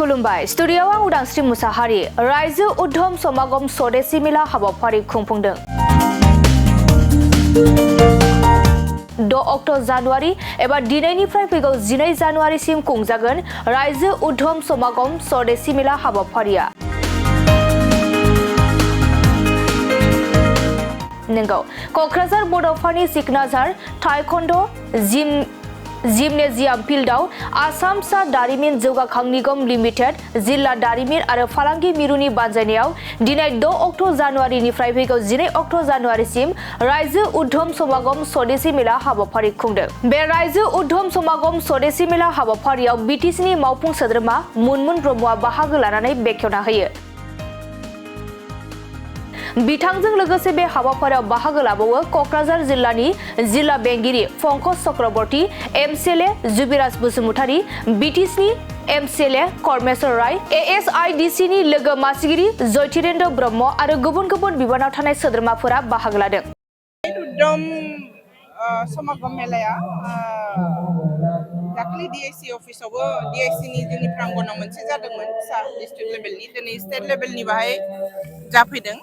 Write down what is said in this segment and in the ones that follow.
खुलुमबाय स्टुडियोआव आं उदांस्रि मुसाहारि रायजो उद्धम समागम स्वदेशी मेला हाबाफारि खुंफुंदों। 6 अक्ट' जानुवारि एबा दिनैनिफ्राय फैगौ 12 जानुवारिसिम खुंजागोन रायजो उद्धम समागम स्वदेशी मेला हाबाफारिया। नंगौ क'क्राझार बड'फानि सिकनाझार टाइकन्ड' जिमनेजियाम फिल्डआव आसाम सा दारिमिन जौगाखां निगम लिमिटेड जिल्ला दारिमिन आरो फालांगि मिरुनि बानजायनायाव दिनै 6 अक्ट' जानुवारिनिफ्राय फैगौ 12 अक्ट' जानुवारिसिम रायजो उद्धम समागम स्वदेशी मेला हाबाफारि खुंदों। बे रायजो उद्धम समागम स्वदेशी मेला हाबाफारियाव बिटिसिनि मावफुं सोद्रोमा मुनमुन ब्रह्मआ बाहागो लानानै बेखेवना होयो। बिथांजों लोगोसे बे हाबाफारियाव बाहागो लाबावो क'क्राझार जिल्लानि जिल्ला बेंगिरि पंकज चक्रवर्ती, एमसिएलए जुबिराज बसुमतारी, बिटिसिनि एमसिएलए करमेश्वर राय, एएसआइडिसिनि लोगो मासिगिरि जयतिरेन्द्र ब्रह्म आरो गुबुन गुबुन बिबानाव थानाय सोद्रोमाफोरा बाहागो लादों। उद्धम समागम मेलाया दाखालि डिआइसि अफिसावबो डिआइसिनि जोंनि प्रांगनाव मोनसे जादोंमोन सा डिस्ट्रिक्ट लेभेलनि दिनै स्टेट लेभेलनि बाहाय जाफैदों।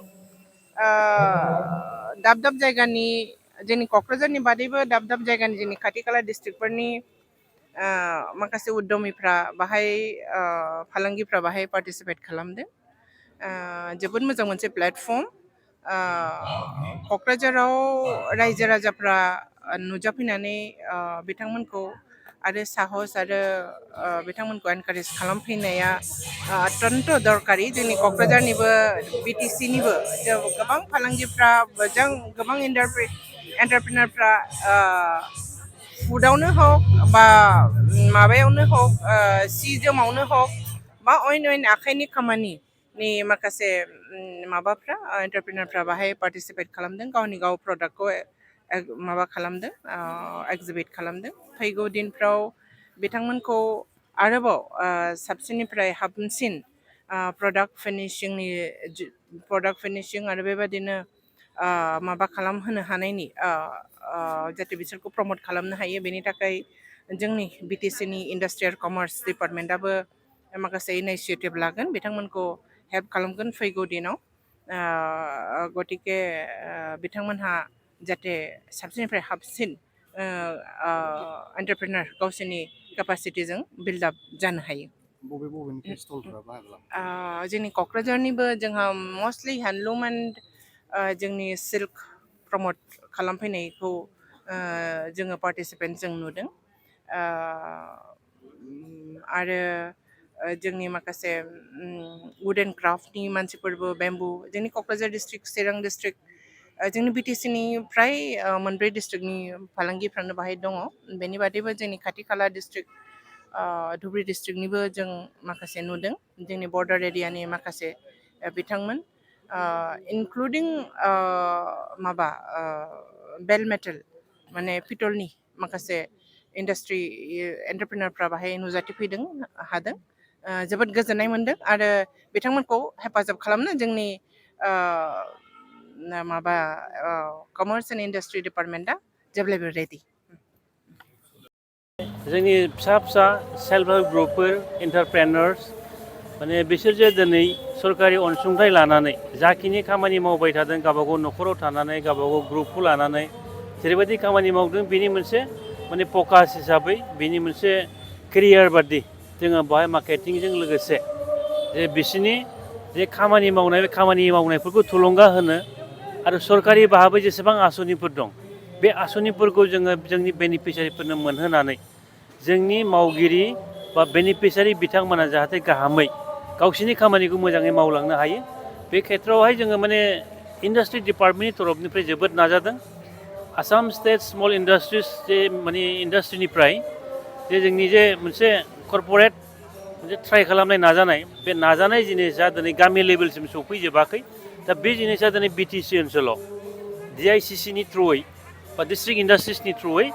दाब दाब जायगानि जोंनि क'क्राझारनि बादैबो दाब दाब जायगानि जोंनि खाथि खाला डिस्ट्रिक्टफोरनि माखासे उद्यमिफ्रा बाहाय फालांगिफ्रा बाहाय पार्टिसिपेट खालामदों। जोबोद मोजां मोनसे प्लेटफर्म। क'क्राझाराव रायजो राजाफ्रा नुजाफैनानै बिथांमोनखौ आरो साहस आरो बिथांमोनखौ एनकारेज खालामफैनाया अत्यन्त दरकारि। जोंनि क'क्राझारनिबो बिटिसिनिबो गोबां फालांगिफ्रा गोबां एन्टारप्रिनारफ्रा फुडआवनो हक बा माबायावनो हक सि जोमावनो हक बा अइन आखाइनि खामानिनि माखासे माबाफ्रा एन्टारप्रिनारफ्रा बाहाय पार्टिसिपेट खालामदों, गावनि गाव प्रडाक्टखौ माबा खालामदों, एक्जिबिट खालामदों। फैगौ दिनफ्राव बिथांमोनखौ आरोबाव साबसिननिफ्राय हामसिन प्रडाक्ट फिनिशिं आरो बेबादिनो माबा खालामहोनो हानायनि जाहाथे बिसोरखौ प्रमट खालामनो हायो, बेनि थाखाय जोंनि बिटिसिनि इन्डास्ट्रियेल कमार्स डिपार्टमेन्टआबो माखासे इनिशिएटिभ लागोन, बिथांमोनखौ हेल्प खालामगोन फैगौ दिनाव। गतिके बिथांमोनहा जाहाथे साबसिननिफ्राय हामसिन एन्टारप्रिनार गावसोरनि केपासिटिजों बिल्डआप जानो हायो। जोंनि क'क्राझारनिबो जोंहा मस्टलि हेन्डलुम एन्ड जोंनि सिल्क प्रमट खालामफैनायखौ जोङो पार्टिसिपेन्ट जों नुदों। आरो जोंनि माखासे वुड एन्ड क्राफ्टनि मानसिफोरबो बेम्बु जोंनि क'क्राझार डिस्ट्रिक्ट, चिरां डिस्ट्रिक्ट, जोंनि बिटिसिनि फ्राय 4 डिस्ट्रिक्टनि फालांगिफ्रानो बाहाय दङ। बेनि बादैबो जोंनि खाथि खाला डिस्ट्रिक्ट धुबुरी डिस्ट्रिक्टनिबो जों माखासे नुदों। जोंनि बर्डार एरियानि माखासे बिथांमोन इनक्लुडिं माबा बेल मेटेल माने पितलनि माखासे इन्डास्ट्रि एन्टारप्रिनारफ्रा बाहाय नुजाथिफैदों हादों। जोबोद गोजोननाय मोनदों आरो बिथांमोनखौ हेफाजाब खालामनो जोंनि माबा कमार्स एन्ड इन्डास्ट्रि डिपार्टमेन्टआ जेब्लायबो रेडि। जोंनि फिसा फिसा सेल्फ हेल्प ग्रुपफोर एन्टारप्रेनार्स माने बिसोर जे दिनै सरकारि अनसुंथाइ लानानै जाखिनि खामानि मावबाय थादों, गावबागाव न'खराव थानानै गावबागाव ग्रुपखौ लानानै जेरैबायदि खामानि मावदों, बेनि मोनसे माने फकास हिसाबै बेनि मोनसे केरियार बादि जोङो बाहाय मार्केटिंजों लोगोसे जे बिसोरनि जे खामानि मावनाय बे खामानि मावनायफोरखौ थुलुंगा होनो आरो सरकारि भाबै जेसेबां आसनिफोर दं, बे आसनिफोरखौ जोङो जोंनि बेनिफिसियारिफोरनो मोनहोनानै जोंनि मावगिरि बा बेनिफिसियारि बिथांमोना जाहाथे गाहामै गावसोरनि खामानिखौ मोजाङै मावलांनो हायो, बे खेथ्रआवहाय जोङो माने इन्डास्ट्रि डिपार्टमेन्टनि तरफनिफ्राय जोबोद नाजादों। आसाम स्टेट स्मल इन्डास्ट्रिज जे माने इन्डास्ट्रिनिफ्राय जे जोंनि जे मोनसे कर्परेट मोनसे ट्राइ खालामनाय नाजानाय, बे नाजानाय जिनिसा दिनै गामि लेभेलसिम सौफैजोबाखै। दा बे जिनिसा दिनै बिटिसि ओनसोलाव डिआइसिसिनि थ्रुयै बा डिस्ट्रिक्ट इन्डास्ट्रिसनि थ्रुयै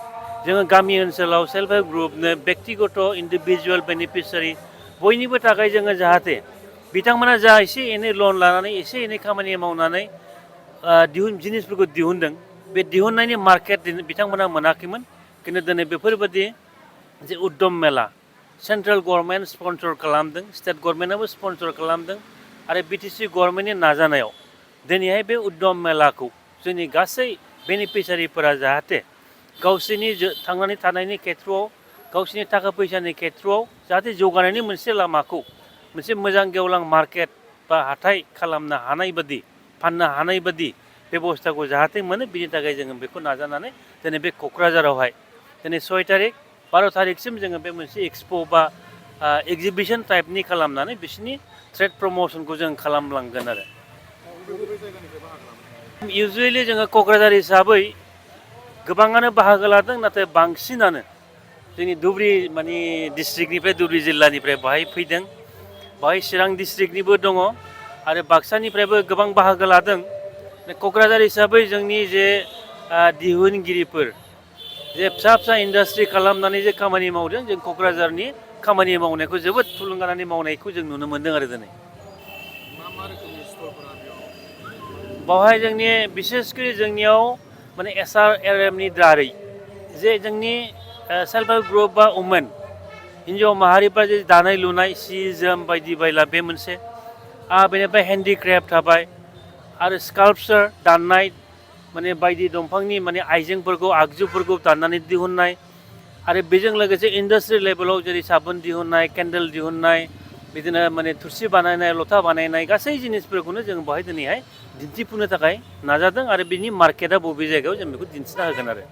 जोङो गामि ओनसोलाव सेल्फ हेल्प ग्रुपनो बेक्तिगत इन्डिभिजुवेल बेनिफिसियारि बयनिबो थाखाय जोङो जाहाथे बिथांमोना जा एसे एनै लन लानानै एसे एनै खामानि मावनानै जिनिसफोरखौ दिहुनदों, बे दिहुननायनि मार्केट बिथांमोना मोनाखैमोन। खिन्थु दिनै बेफोरबायदि जे उद्यम मेला सेंट्रेल गवर्नमेंट स्पन्सर खालामदों, स्टेट गवर्नमेन्टआबो स्पन्सर खालामदों आरो बिटिसि गवर्नमेन्टनि नाजानायाव दिनैहाय बे उद्यम मेलाखौ जोंनि गासै बेनिफिसियारिफोरा जाहाथे गावसोरनि थांनानै थानायनि खेथ्रआव गावसोरनि थाखा फैसानि खेथ्रआव जाहाथे जौगानायनि मोनसे लामाखौ मोनसे मोजां गेवलां मार्केट बा हाथाय खालामनो हानाय बादि फाननो हानाय बादि बेबस्थाखौ जाहाथे मोनो बिनि थाखाय जोङो बेखौ नाजानानै दिनै बे क'क्राझारावहाय दिनै 6 तारिख 12 तारिखसिम जोङो बे मोनसे एक्सप' बा एग्जिबिशन टाइपनि खालामनानै बिसोरनि ट्रेड प्रमोशनखौ जों खालामलांगोन आरो इउजुवेलि जोङो क'क्राझार हिसाबै गोबाङानो बाहागो लादों नाथाय बांसिनानो जोंनि धुबुरी माने डिस्ट्रिक्टनिफ्राय धुबुरी जिल्लानिफ्राय बाहाय फैदों बाहाय चिरां डिस्ट्रिक्टनिबो दङ आरो बाक्सानिफ्रायबो गोबां बाहागो लादों क'क्राझार हिसाबै जोंनि जे दिहुनगिरिफोर जे फिसा फिसा इन्डास्ट्रि खालामनानै जे खामानि मावदों जों क'क्राझारनि खामानि मावनायखौ जोबोद थुलुंगानानै मावनायखौ जों नुनो मोन्दों आरो दिनै बावहाय जोंनि बिसेसकरि जोंनियाव माने SRLMनि दारै जे जोंनि सेल्फ हेल्प ग्रुप बा वुमेन हिन्जाव माहारिफ्रा जे दानाय लुनाय सि जोम बायदि बायला बे मोनसे बेनिफ्राय हेन्डिक्राफ्ट थाबाय आरो स्काल्पचार दाननाय माने बायदि दंफांनि माने आइजेंफोरखौ आगजुफोरखौ दाननानै दिहुननाय आरो बेजों लोगोसे इन्डास्ट्रि लेभेलाव जेरै साबोन दिहुननाय केन्डेल दिहुननाय बिदिनो माने थुरसि बानायनाय लथा बानायनाय गासै जिनिसफोरखौनो जों बाहाय दिनैहाय दिन्थिफुंनो थाखाय नाजादों आरो बिनि मार्केटआ बबे जायगायाव जों बेखौ दिन्थिना होगोन आरो